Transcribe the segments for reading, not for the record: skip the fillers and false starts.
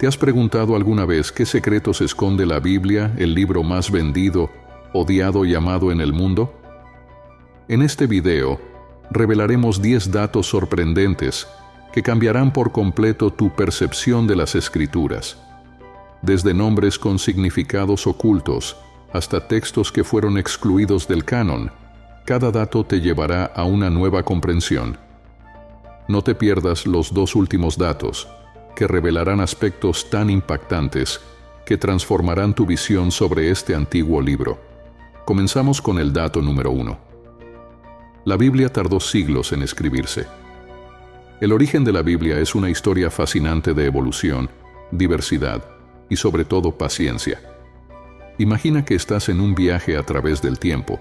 ¿Te has preguntado alguna vez qué secretos esconde la Biblia, el libro más vendido, odiado y amado en el mundo? En este video, revelaremos 10 datos sorprendentes que cambiarán por completo tu percepción de las Escrituras. Desde nombres con significados ocultos hasta textos que fueron excluidos del canon, cada dato te llevará a una nueva comprensión. No te pierdas los 2 últimos datos, que revelarán aspectos tan impactantes que transformarán tu visión sobre este antiguo libro. Comenzamos con el dato número 1. La Biblia tardó siglos en escribirse. El origen de la Biblia es una historia fascinante de evolución, diversidad y sobre todo paciencia. Imagina que estás en un viaje a través del tiempo,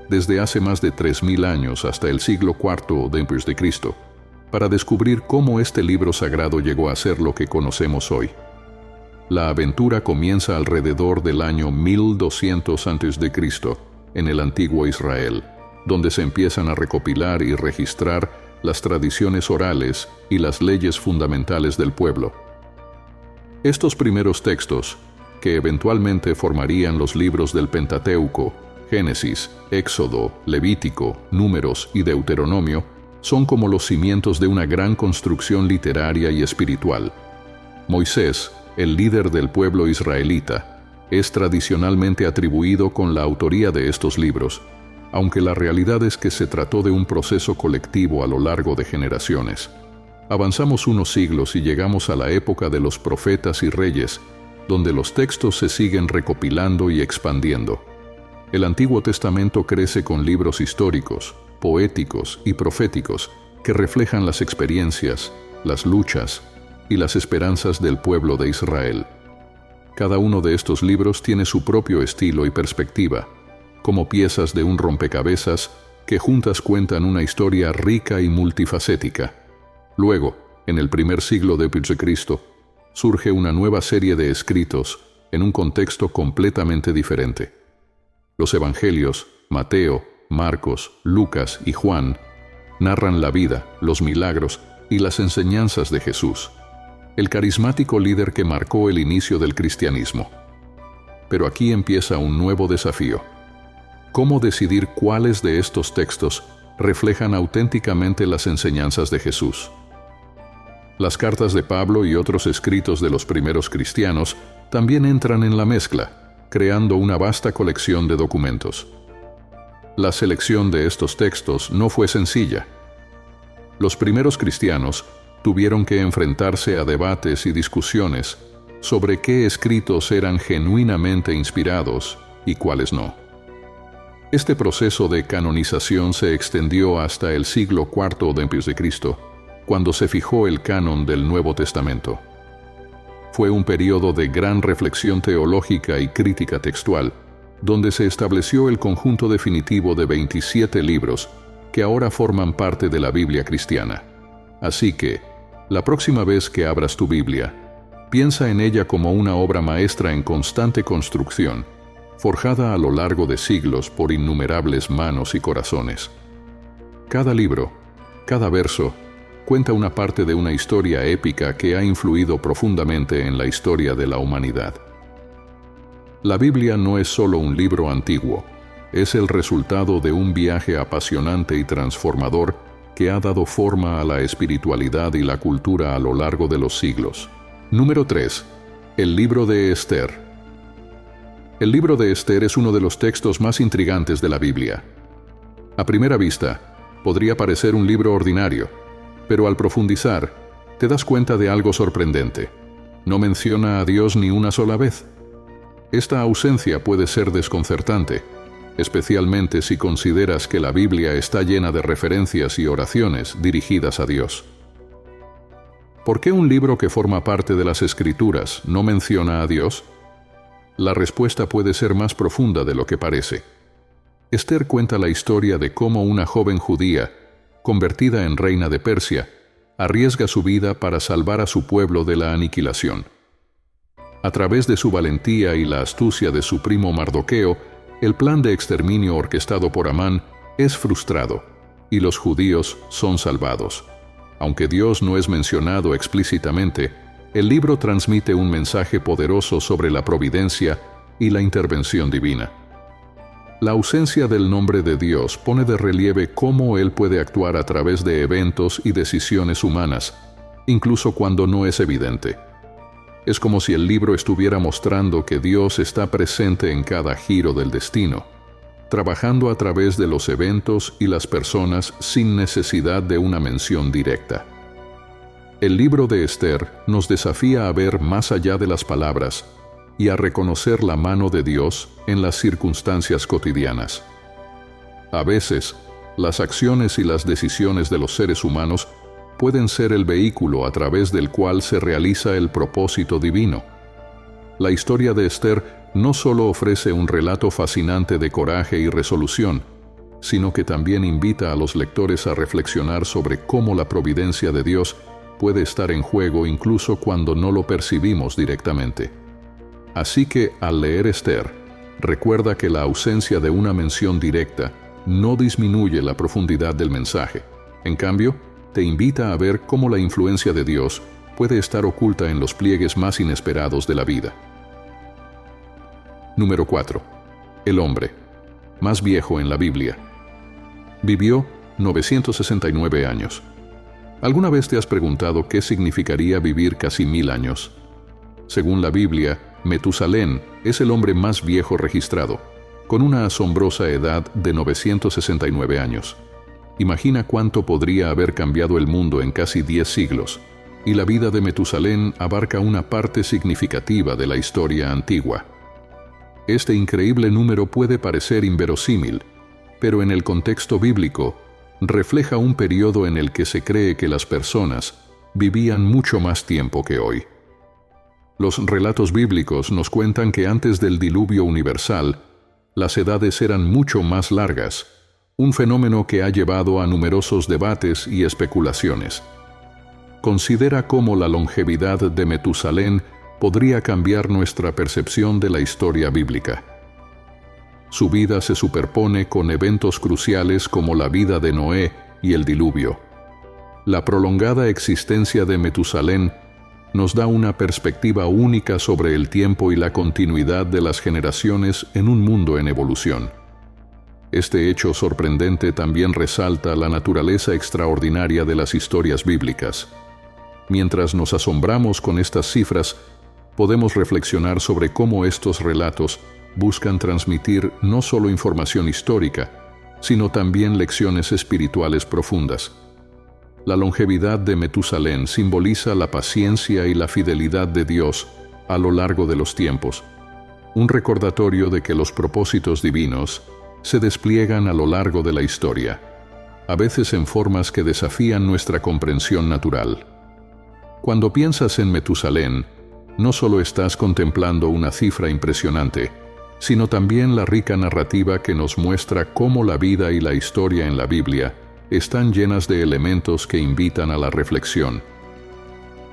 desde hace más de 3000 años hasta el siglo IV de Cristo, para descubrir cómo este libro sagrado llegó a ser lo que conocemos hoy. La aventura comienza alrededor del año 1200 a.C., en el antiguo Israel, donde se empiezan a recopilar y registrar las tradiciones orales y las leyes fundamentales del pueblo. Estos primeros textos, que eventualmente formarían los libros del Pentateuco, Génesis, Éxodo, Levítico, Números y Deuteronomio, son como los cimientos de una gran construcción literaria y espiritual. Moisés, el líder del pueblo israelita, es tradicionalmente atribuido con la autoría de estos libros, aunque la realidad es que se trató de un proceso colectivo a lo largo de generaciones. Avanzamos unos siglos y llegamos a la época de los profetas y reyes, donde los textos se siguen recopilando y expandiendo. El Antiguo Testamento crece con libros históricos, poéticos y proféticos que reflejan las experiencias, las luchas y las esperanzas del pueblo de Israel. Cada uno de estos libros tiene su propio estilo y perspectiva, como piezas de un rompecabezas que juntas cuentan una historia rica y multifacética. Luego, en el primer siglo de Cristo, surge una nueva serie de escritos en un contexto completamente diferente. Los evangelios, Mateo, Marcos, Lucas y Juan, narran la vida, los milagros y las enseñanzas de Jesús, el carismático líder que marcó el inicio del cristianismo. Pero aquí empieza un nuevo desafío. ¿Cómo decidir cuáles de estos textos reflejan auténticamente las enseñanzas de Jesús? Las cartas de Pablo y otros escritos de los primeros cristianos también entran en la mezcla, creando una vasta colección de documentos. La selección de estos textos no fue sencilla. Los primeros cristianos tuvieron que enfrentarse a debates y discusiones sobre qué escritos eran genuinamente inspirados y cuáles no. Este proceso de canonización se extendió hasta el siglo IV de Cristo, cuando se fijó el canon del Nuevo Testamento. Fue un periodo de gran reflexión teológica y crítica textual, donde se estableció el conjunto definitivo de 27 libros que ahora forman parte de la Biblia cristiana. Así que, la próxima vez que abras tu Biblia, piensa en ella como una obra maestra en constante construcción, forjada a lo largo de siglos por innumerables manos y corazones. Cada libro, cada verso, cuenta una parte de una historia épica que ha influido profundamente en la historia de la humanidad. La Biblia no es solo un libro antiguo, es el resultado de un viaje apasionante y transformador que ha dado forma a la espiritualidad y la cultura a lo largo de los siglos. Número 3. El libro de Esther. El libro de Esther es uno de los textos más intrigantes de la Biblia. A primera vista, podría parecer un libro ordinario, pero al profundizar, te das cuenta de algo sorprendente. No menciona a Dios ni una sola vez. Esta ausencia puede ser desconcertante, especialmente si consideras que la Biblia está llena de referencias y oraciones dirigidas a Dios. ¿Por qué un libro que forma parte de las Escrituras no menciona a Dios? La respuesta puede ser más profunda de lo que parece. Esther cuenta la historia de cómo una joven judía, convertida en reina de Persia, arriesga su vida para salvar a su pueblo de la aniquilación. A través de su valentía y la astucia de su primo Mardoqueo, el plan de exterminio orquestado por Amán es frustrado, y los judíos son salvados. Aunque Dios no es mencionado explícitamente, el libro transmite un mensaje poderoso sobre la providencia y la intervención divina. La ausencia del nombre de Dios pone de relieve cómo Él puede actuar a través de eventos y decisiones humanas, incluso cuando no es evidente. Es como si el libro estuviera mostrando que Dios está presente en cada giro del destino, trabajando a través de los eventos y las personas sin necesidad de una mención directa. El libro de Esther nos desafía a ver más allá de las palabras y a reconocer la mano de Dios en las circunstancias cotidianas. A veces, las acciones y las decisiones de los seres humanos pueden ser el vehículo a través del cual se realiza el propósito divino. La historia de Esther no solo ofrece un relato fascinante de coraje y resolución, sino que también invita a los lectores a reflexionar sobre cómo la providencia de Dios puede estar en juego incluso cuando no lo percibimos directamente. Así que, al leer Esther, recuerda que la ausencia de una mención directa no disminuye la profundidad del mensaje. En cambio, te invita a ver cómo la influencia de Dios puede estar oculta en los pliegues más inesperados de la vida. Número 4. El hombre, más viejo en la Biblia. Vivió 969 años. ¿Alguna vez te has preguntado qué significaría vivir casi 1000 años? Según la Biblia, Metusalén es el hombre más viejo registrado, con una asombrosa edad de 969 años. Imagina cuánto podría haber cambiado el mundo en casi 10 siglos, y la vida de Metusalén abarca una parte significativa de la historia antigua. Este increíble número puede parecer inverosímil, pero en el contexto bíblico, refleja un periodo en el que se cree que las personas vivían mucho más tiempo que hoy. Los relatos bíblicos nos cuentan que antes del diluvio universal, las edades eran mucho más largas, un fenómeno que ha llevado a numerosos debates y especulaciones. Considera cómo la longevidad de Metusalén podría cambiar nuestra percepción de la historia bíblica. Su vida se superpone con eventos cruciales como la vida de Noé y el diluvio. La prolongada existencia de Metusalén nos da una perspectiva única sobre el tiempo y la continuidad de las generaciones en un mundo en evolución. Este hecho sorprendente también resalta la naturaleza extraordinaria de las historias bíblicas. Mientras nos asombramos con estas cifras, podemos reflexionar sobre cómo estos relatos buscan transmitir no solo información histórica, sino también lecciones espirituales profundas. La longevidad de Metusalén simboliza la paciencia y la fidelidad de Dios a lo largo de los tiempos, un recordatorio de que los propósitos divinos se despliegan a lo largo de la historia, a veces en formas que desafían nuestra comprensión natural. Cuando piensas en Metusalén, no solo estás contemplando una cifra impresionante, sino también la rica narrativa que nos muestra cómo la vida y la historia en la Biblia están llenas de elementos que invitan a la reflexión.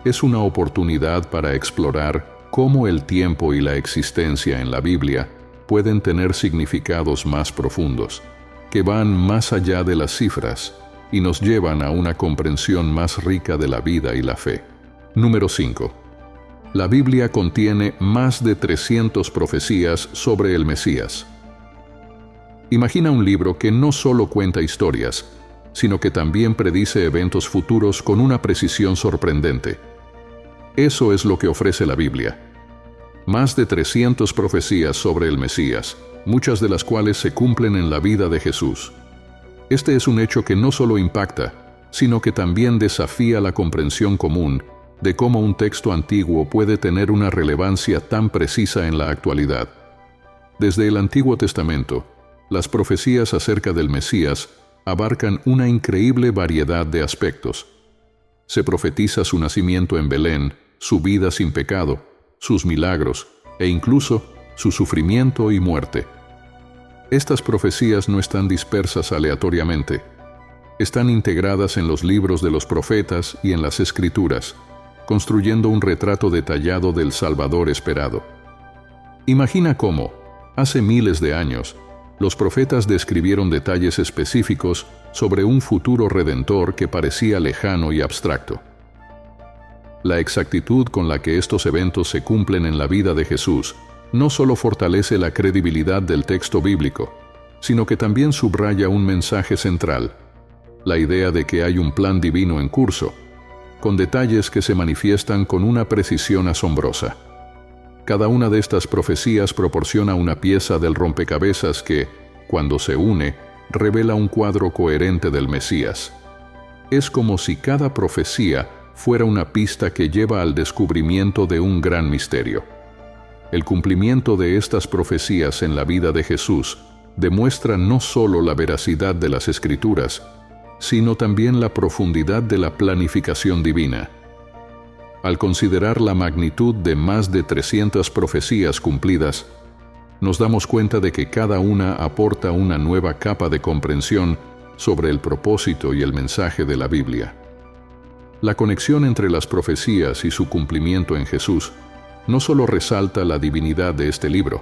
Es una oportunidad para explorar cómo el tiempo y la existencia en la Biblia pueden tener significados más profundos, que van más allá de las cifras y nos llevan a una comprensión más rica de la vida y la fe. Número 5. La Biblia contiene más de 300 profecías sobre el Mesías. Imagina un libro que no solo cuenta historias, sino que también predice eventos futuros con una precisión sorprendente. Eso es lo que ofrece la Biblia. Más de 300 profecías sobre el Mesías, muchas de las cuales se cumplen en la vida de Jesús. Este es un hecho que no solo impacta, sino que también desafía la comprensión común de cómo un texto antiguo puede tener una relevancia tan precisa en la actualidad. Desde el Antiguo Testamento, las profecías acerca del Mesías abarcan una increíble variedad de aspectos. Se profetiza su nacimiento en Belén, su vida sin pecado, sus milagros e incluso su sufrimiento y muerte. Estas profecías no están dispersas aleatoriamente. Están integradas en los libros de los profetas y en las Escrituras, construyendo un retrato detallado del Salvador esperado. Imagina cómo, hace miles de años, los profetas describieron detalles específicos sobre un futuro redentor que parecía lejano y abstracto. La exactitud con la que estos eventos se cumplen en la vida de Jesús no solo fortalece la credibilidad del texto bíblico, sino que también subraya un mensaje central, la idea de que hay un plan divino en curso, con detalles que se manifiestan con una precisión asombrosa. Cada una de estas profecías proporciona una pieza del rompecabezas que, cuando se une, revela un cuadro coherente del Mesías. Es como si cada profecía fuera una pista que lleva al descubrimiento de un gran misterio. El cumplimiento de estas profecías en la vida de Jesús demuestra no solo la veracidad de las Escrituras, sino también la profundidad de la planificación divina. Al considerar la magnitud de más de 300 profecías cumplidas, nos damos cuenta de que cada una aporta una nueva capa de comprensión sobre el propósito y el mensaje de la Biblia. La conexión entre las profecías y su cumplimiento en Jesús no solo resalta la divinidad de este libro,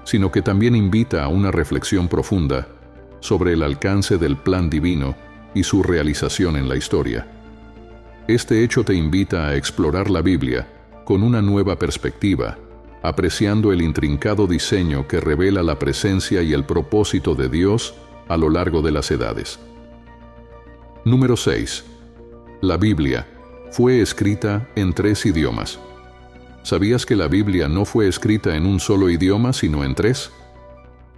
sino que también invita a una reflexión profunda sobre el alcance del plan divino y su realización en la historia. Este hecho te invita a explorar la Biblia con una nueva perspectiva, apreciando el intrincado diseño que revela la presencia y el propósito de Dios a lo largo de las edades. Número 6. La Biblia fue escrita en 3 idiomas. ¿Sabías que la Biblia no fue escrita en un solo idioma, sino en 3?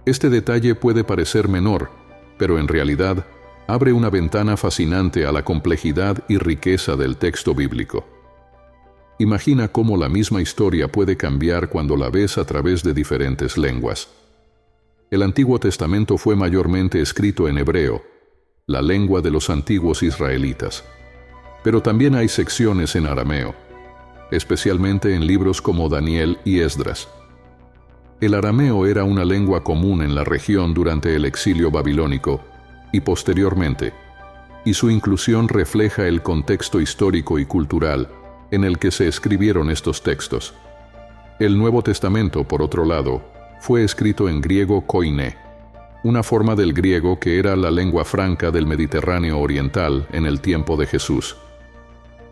Este detalle puede parecer menor, pero en realidad abre una ventana fascinante a la complejidad y riqueza del texto bíblico. Imagina cómo la misma historia puede cambiar cuando la ves a través de diferentes lenguas. El Antiguo Testamento fue mayormente escrito en hebreo, la lengua de los antiguos israelitas. Pero también hay secciones en arameo, especialmente en libros como Daniel y Esdras. El arameo era una lengua común en la región durante el exilio babilónico y posteriormente, y su inclusión refleja el contexto histórico y cultural en el que se escribieron estos textos. El Nuevo Testamento, por otro lado, fue escrito en griego koiné, una forma del griego que era la lengua franca del Mediterráneo oriental en el tiempo de Jesús.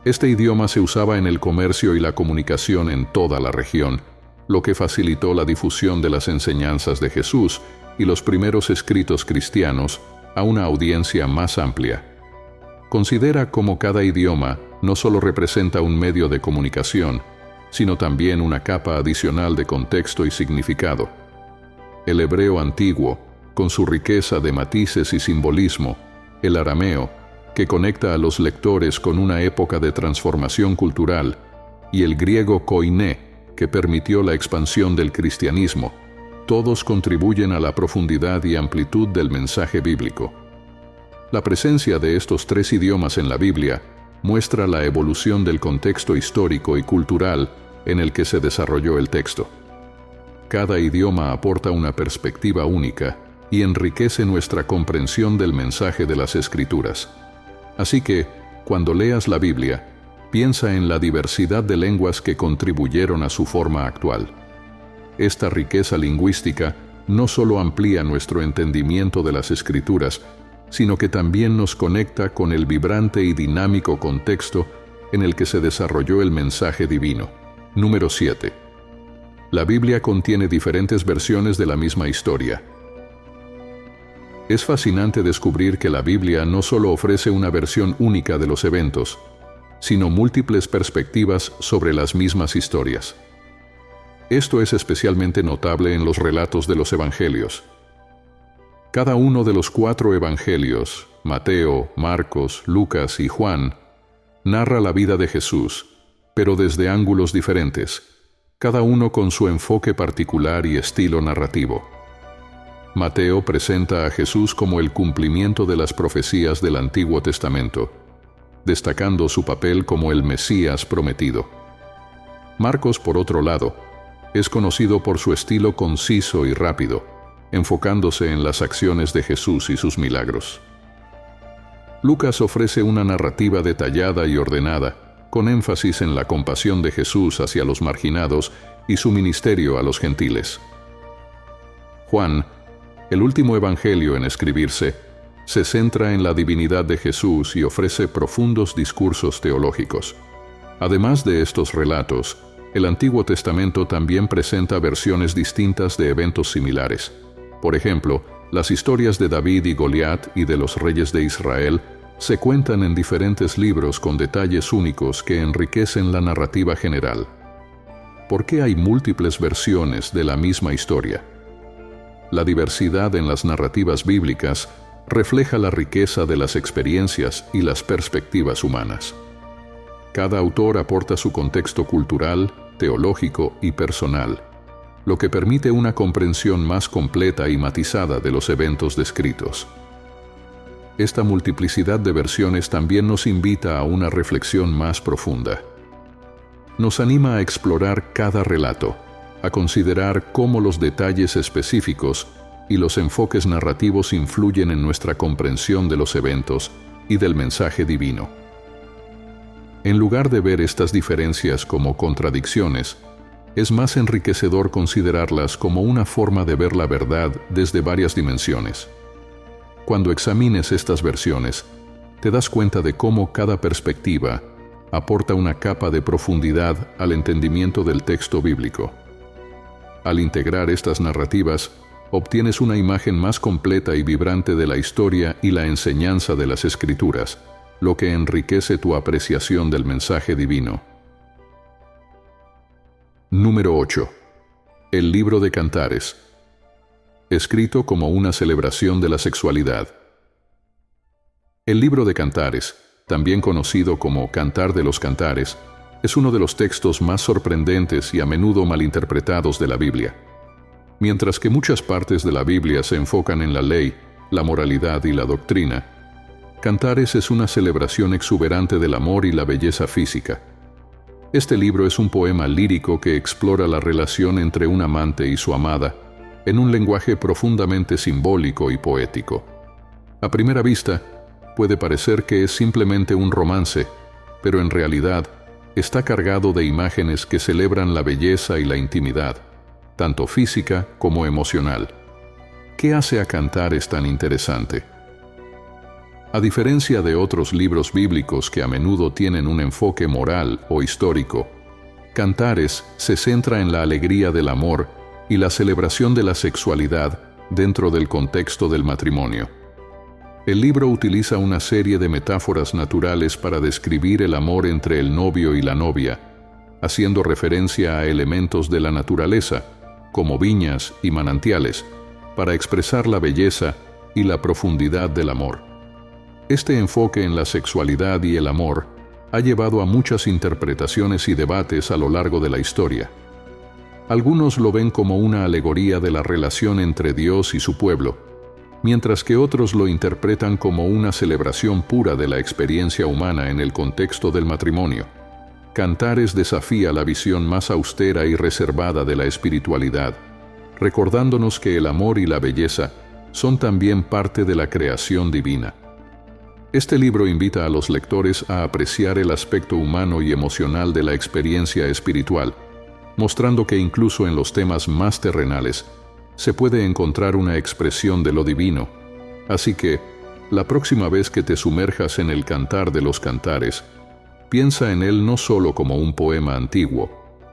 Este idioma se usaba en el comercio y la comunicación en toda la región, lo que facilitó la difusión de las enseñanzas de Jesús y los primeros escritos cristianos a una audiencia más amplia. Considera cómo cada idioma no solo representa un medio de comunicación, sino también una capa adicional de contexto y significado. El hebreo antiguo, con su riqueza de matices y simbolismo, el arameo, que conecta a los lectores con una época de transformación cultural, y el griego koiné, que permitió la expansión del cristianismo, todos contribuyen a la profundidad y amplitud del mensaje bíblico. La presencia de estos 3 idiomas en la Biblia muestra la evolución del contexto histórico y cultural en el que se desarrolló el texto. Cada idioma aporta una perspectiva única y enriquece nuestra comprensión del mensaje de las Escrituras. Así que, cuando leas la Biblia, piensa en la diversidad de lenguas que contribuyeron a su forma actual. Esta riqueza lingüística no solo amplía nuestro entendimiento de las Escrituras, sino que también nos conecta con el vibrante y dinámico contexto en el que se desarrolló el mensaje divino. Número 7. La Biblia contiene diferentes versiones de la misma historia. Es fascinante descubrir que la Biblia no solo ofrece una versión única de los eventos, sino múltiples perspectivas sobre las mismas historias. Esto es especialmente notable en los relatos de los evangelios. Cada uno de los 4 evangelios, Mateo, Marcos, Lucas y Juan, narra la vida de Jesús, pero desde ángulos diferentes, cada uno con su enfoque particular y estilo narrativo. Mateo presenta a Jesús como el cumplimiento de las profecías del Antiguo Testamento, destacando su papel como el Mesías prometido. Marcos, por otro lado, es conocido por su estilo conciso y rápido, enfocándose en las acciones de Jesús y sus milagros. Lucas ofrece una narrativa detallada y ordenada, con énfasis en la compasión de Jesús hacia los marginados y su ministerio a los gentiles. Juan, el último evangelio en escribirse, se centra en la divinidad de Jesús y ofrece profundos discursos teológicos. Además de estos relatos, el Antiguo Testamento también presenta versiones distintas de eventos similares. Por ejemplo, las historias de David y Goliat y de los reyes de Israel se cuentan en diferentes libros con detalles únicos que enriquecen la narrativa general. ¿Por qué hay múltiples versiones de la misma historia? La diversidad en las narrativas bíblicas refleja la riqueza de las experiencias y las perspectivas humanas. Cada autor aporta su contexto cultural, teológico y personal, lo que permite una comprensión más completa y matizada de los eventos descritos. Esta multiplicidad de versiones también nos invita a una reflexión más profunda. Nos anima a explorar cada relato, a considerar cómo los detalles específicos y los enfoques narrativos influyen en nuestra comprensión de los eventos y del mensaje divino. En lugar de ver estas diferencias como contradicciones, es más enriquecedor considerarlas como una forma de ver la verdad desde varias dimensiones. Cuando examines estas versiones, te das cuenta de cómo cada perspectiva aporta una capa de profundidad al entendimiento del texto bíblico. Al integrar estas narrativas, obtienes una imagen más completa y vibrante de la historia y la enseñanza de las Escrituras, lo que enriquece tu apreciación del mensaje divino. Número 8. El libro de Cantares. Escrito como una celebración de la sexualidad. El libro de Cantares, también conocido como Cantar de los Cantares, es uno de los textos más sorprendentes y a menudo malinterpretados de la Biblia. Mientras que muchas partes de la Biblia se enfocan en la ley, la moralidad y la doctrina, Cantares es una celebración exuberante del amor y la belleza física. Este libro es un poema lírico que explora la relación entre un amante y su amada, en un lenguaje profundamente simbólico y poético. A primera vista, puede parecer que es simplemente un romance, pero en realidad está cargado de imágenes que celebran la belleza y la intimidad, tanto física como emocional. ¿Qué hace a Cantares tan interesante? A diferencia de otros libros bíblicos que a menudo tienen un enfoque moral o histórico, Cantares se centra en la alegría del amor y la celebración de la sexualidad dentro del contexto del matrimonio. El libro utiliza una serie de metáforas naturales para describir el amor entre el novio y la novia, haciendo referencia a elementos de la naturaleza, como viñas y manantiales, para expresar la belleza y la profundidad del amor. Este enfoque en la sexualidad y el amor ha llevado a muchas interpretaciones y debates a lo largo de la historia. Algunos lo ven como una alegoría de la relación entre Dios y su pueblo, mientras que otros lo interpretan como una celebración pura de la experiencia humana en el contexto del matrimonio. Cantares desafía la visión más austera y reservada de la espiritualidad, recordándonos que el amor y la belleza son también parte de la creación divina. Este libro invita a los lectores a apreciar el aspecto humano y emocional de la experiencia espiritual, mostrando que incluso en los temas más terrenales se puede encontrar una expresión de lo divino. Así que, la próxima vez que te sumerjas en el Cantar de los Cantares, piensa en él no solo como un poema antiguo,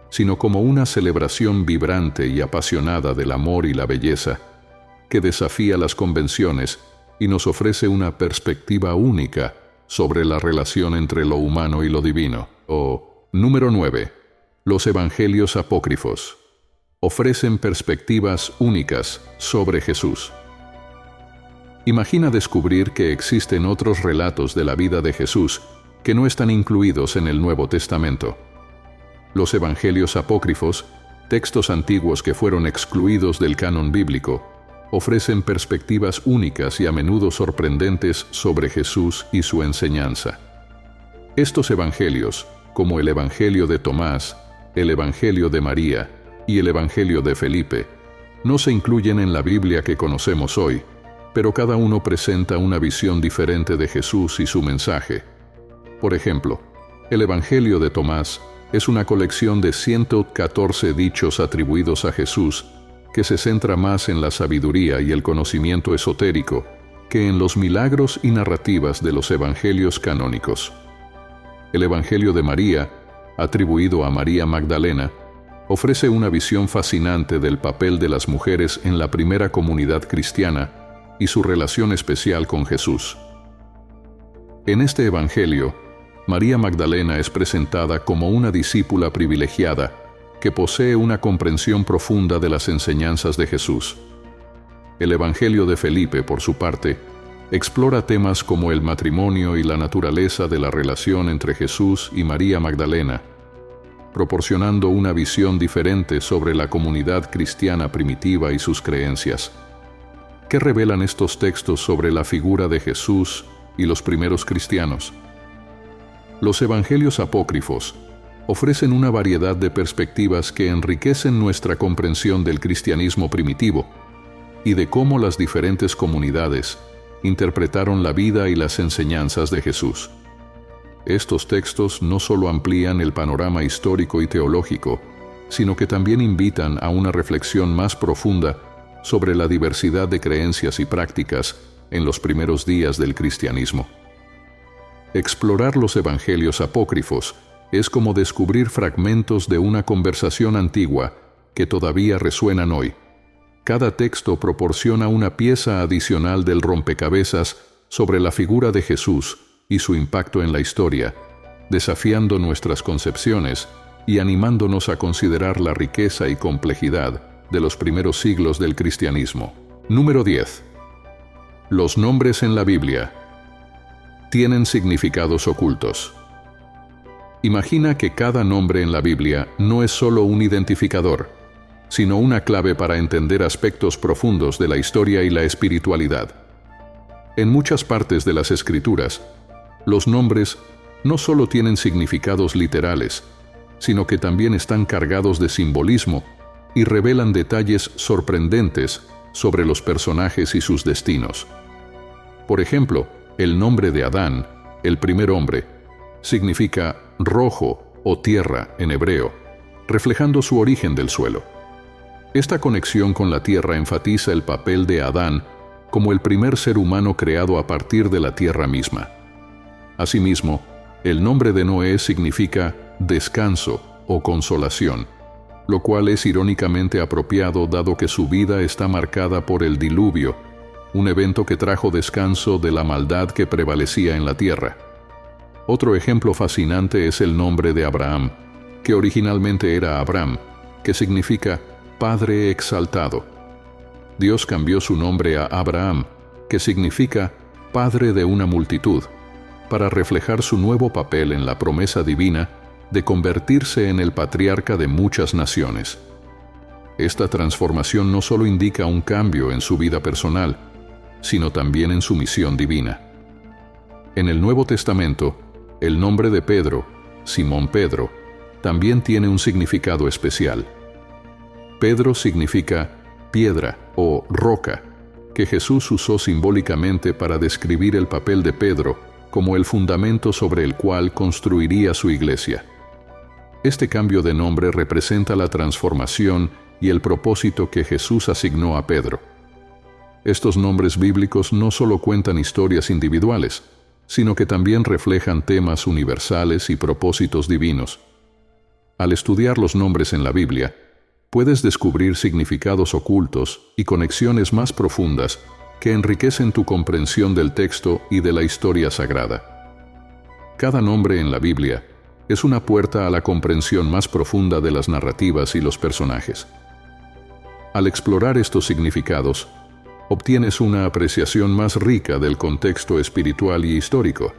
sino como una celebración vibrante y apasionada del amor y la belleza, que desafía las convenciones y nos ofrece una perspectiva única sobre la relación entre lo humano y lo divino. Número 9. Los Evangelios apócrifos. Ofrecen perspectivas únicas sobre Jesús. Imagina descubrir que existen otros relatos de la vida de Jesús que no están incluidos en el Nuevo Testamento. Los Evangelios apócrifos, textos antiguos que fueron excluidos del canon bíblico, ofrecen perspectivas únicas y a menudo sorprendentes sobre Jesús y su enseñanza. Estos evangelios, como el Evangelio de Tomás, el Evangelio de María y el Evangelio de Felipe, no se incluyen en la Biblia que conocemos hoy, pero cada uno presenta una visión diferente de Jesús y su mensaje. Por ejemplo, el Evangelio de Tomás es una colección de 114 dichos atribuidos a Jesús que se centra más en la sabiduría y el conocimiento esotérico que en los milagros y narrativas de los evangelios canónicos. El Evangelio de María atribuido a María Magdalena, ofrece una visión fascinante del papel de las mujeres en la primera comunidad cristiana y su relación especial con Jesús. En este Evangelio, María Magdalena es presentada como una discípula privilegiada que posee una comprensión profunda de las enseñanzas de Jesús. El Evangelio de Felipe, por su parte, explora temas como el matrimonio y la naturaleza de la relación entre Jesús y María Magdalena, proporcionando una visión diferente sobre la comunidad cristiana primitiva y sus creencias. ¿Qué revelan estos textos sobre la figura de Jesús y los primeros cristianos? Los evangelios apócrifos ofrecen una variedad de perspectivas que enriquecen nuestra comprensión del cristianismo primitivo y de cómo las diferentes comunidades interpretaron la vida y las enseñanzas de Jesús. Estos textos no solo amplían el panorama histórico y teológico, sino que también invitan a una reflexión más profunda sobre la diversidad de creencias y prácticas en los primeros días del cristianismo. Explorar los evangelios apócrifos es como descubrir fragmentos de una conversación antigua que todavía resuenan hoy. Cada texto proporciona una pieza adicional del rompecabezas sobre la figura de Jesús y su impacto en la historia, desafiando nuestras concepciones y animándonos a considerar la riqueza y complejidad de los primeros siglos del cristianismo. Número 10. Los nombres en la Biblia tienen significados ocultos. Imagina que cada nombre en la Biblia no es solo un identificador, sino una clave para entender aspectos profundos de la historia y la espiritualidad. En muchas partes de las Escrituras, los nombres no solo tienen significados literales, sino que también están cargados de simbolismo y revelan detalles sorprendentes sobre los personajes y sus destinos. Por ejemplo, el nombre de Adán, el primer hombre, significa rojo o tierra en hebreo, reflejando su origen del suelo. Esta conexión con la tierra enfatiza el papel de Adán como el primer ser humano creado a partir de la tierra misma. Asimismo, el nombre de Noé significa descanso o consolación, lo cual es irónicamente apropiado dado que su vida está marcada por el diluvio, un evento que trajo descanso de la maldad que prevalecía en la tierra. Otro ejemplo fascinante es el nombre de Abraham, que originalmente era Abram, que significa Padre exaltado. Dios cambió su nombre a Abraham, que significa Padre de una multitud, para reflejar su nuevo papel en la promesa divina de convertirse en el patriarca de muchas naciones. Esta transformación no solo indica un cambio en su vida personal, sino también en su misión divina. En el Nuevo Testamento, el nombre de Pedro, Simón Pedro, también tiene un significado especial. Pedro significa piedra o roca, que Jesús usó simbólicamente para describir el papel de Pedro como el fundamento sobre el cual construiría su iglesia. Este cambio de nombre representa la transformación y el propósito que Jesús asignó a Pedro. Estos nombres bíblicos no solo cuentan historias individuales, sino que también reflejan temas universales y propósitos divinos. Al estudiar los nombres en la Biblia, puedes descubrir significados ocultos y conexiones más profundas que enriquecen tu comprensión del texto y de la historia sagrada. Cada nombre en la Biblia es una puerta a la comprensión más profunda de las narrativas y los personajes. Al explorar estos significados, obtienes una apreciación más rica del contexto espiritual y histórico,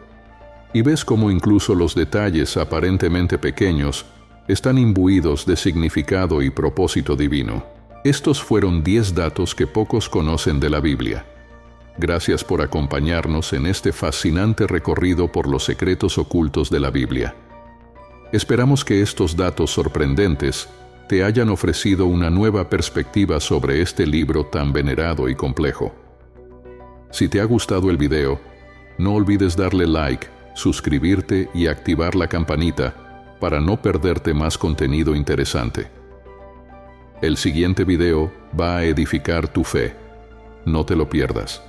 y ves cómo incluso los detalles aparentemente pequeños están imbuidos de significado y propósito divino. Estos fueron 10 datos que pocos conocen de la Biblia. Gracias por acompañarnos en este fascinante recorrido por los secretos ocultos de la Biblia. Esperamos que estos datos sorprendentes te hayan ofrecido una nueva perspectiva sobre este libro tan venerado y complejo. Si te ha gustado el video, no olvides darle like, suscribirte y activar la campanita para no perderte más contenido interesante. El siguiente video va a edificar tu fe. No te lo pierdas.